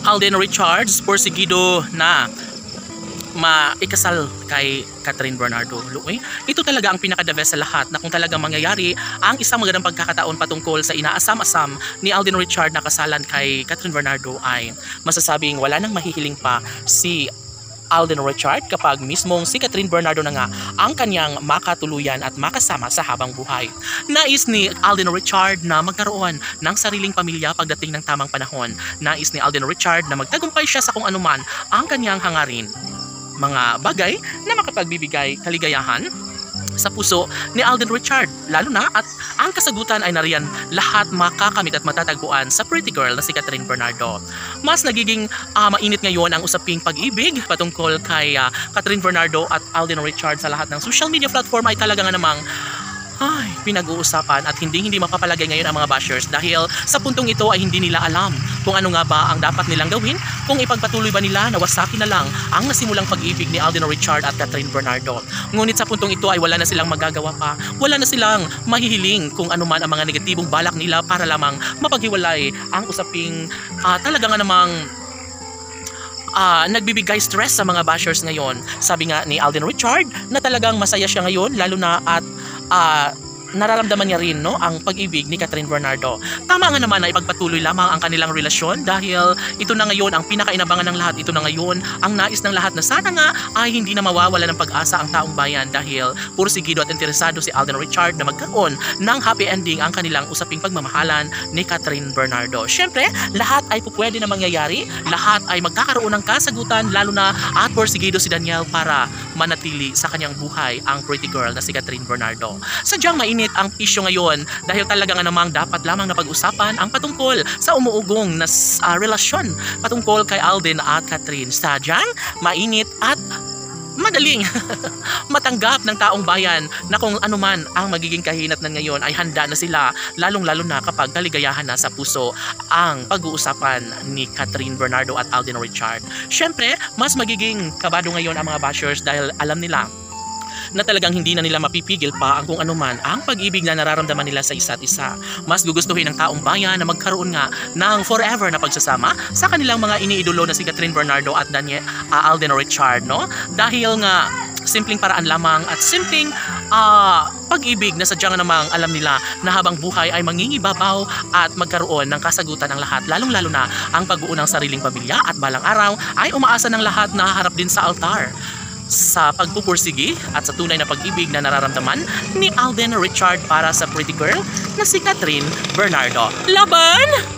Alden Richards porsigido na maikasal kay Catherine Bernardo. Ito talaga ang pinaka-the best sa lahat na kung talagang mangyayari ang isang magandang pagkakataon patungkol sa inaasam-asam ni Alden Richard na kasalan kay Catherine Bernardo ay masasabing wala nang mahihiling pa si Alden Richard kapag mismong si Catherine Bernardo na nga ang kanyang makatuluyan at makasama sa habang buhay. Nais ni Alden Richard na magkaroon ng sariling pamilya pagdating ng tamang panahon. Nais ni Alden Richard na magtagumpay siya sa kung anuman ang kanyang hangarin. Mga bagay na makapagbibigay kaligayahan sa puso ni Alden Richard, lalo na at ang kasagutan ay nariyan lahat makakamit at matatagpuan sa pretty girl na si Catherine Bernardo. Mas nagiging mainit ngayon ang usaping pag-ibig patungkol kay Catherine Bernardo at Alden Richard sa lahat ng social media platform ay talaga nga namang pinag-uusapan at hindi mapapalagay ngayon ang mga bashers dahil sa puntong ito ay hindi nila alam kung ano nga ba ang dapat nilang gawin, kung ipagpatuloy ba nila na wasakin na lang ang nasimulang pag-ibig ni Alden Richard at Catherine Bernardo. Ngunit sa puntong ito ay wala na silang magagawa pa, wala na silang mahihiling kung ano man ang mga negatibong balak nila para lamang mapaghiwalay ang usaping talaga nga namang nagbibigay stress sa mga bashers ngayon. Sabi nga ni Alden Richard na talagang masaya siya ngayon lalo na at nararamdaman niya rin ang pag-ibig ni Catherine Bernardo. Tama nga naman na ipagpatuloy lamang ang kanilang relasyon dahil ito na ngayon ang pinakainabangan ng lahat. Ito na ngayon ang nais ng lahat na sana nga ay hindi na mawawala ng pag-asa ang taong bayan dahil pursigido at interesado si Alden Richard na magkaroon ng happy ending ang kanilang usaping pagmamahalan ni Catherine Bernardo. Siyempre, lahat ay pupwede na mangyayari, lahat ay magkakaroon ng kasagutan lalo na at pursigido si Daniel para manatili sa kanyang buhay ang pretty girl na si Catherine Bernardo. Sadyang mainit ang isyu ngayon dahil talaga nga namang dapat lamang na pag-usapan ang patungkol sa umuugong na relasyon patungkol kay Alden at Catherine. Sadyang mainit at madaling matanggap ng taong bayan na kung anuman ang magiging kahinatnan ngayon ay handa na sila, lalong-lalo na kapag kaligayahan na sa puso ang pag-uusapan ni Catherine Bernardo at Alden Richard. Siyempre, mas magiging kabado ngayon ang mga bashers dahil alam nila na talagang hindi na nila mapipigil pa ang kung anuman ang pag-ibig na nararamdaman nila sa isa't isa. Mas gugustuhin ng taong bayan na magkaroon nga ng forever na pagsasama sa kanilang mga iniidolo na si Catherine Bernardo at Alden Richard, no? Dahil nga simpleng paraan lamang at simpleng pag-ibig na sadyang namang alam nila na habang buhay ay mangingibabaw at magkaroon ng kasagutan ng lahat, lalong-lalo na ang pag-uunang sariling pamilya at balang araw ay umaasa ng lahat na haharap din sa altar sa pagpupursigi at sa tunay na pag-ibig na nararamdaman ni Alden Richard para sa pretty girl na si Catherine Bernardo. Laban!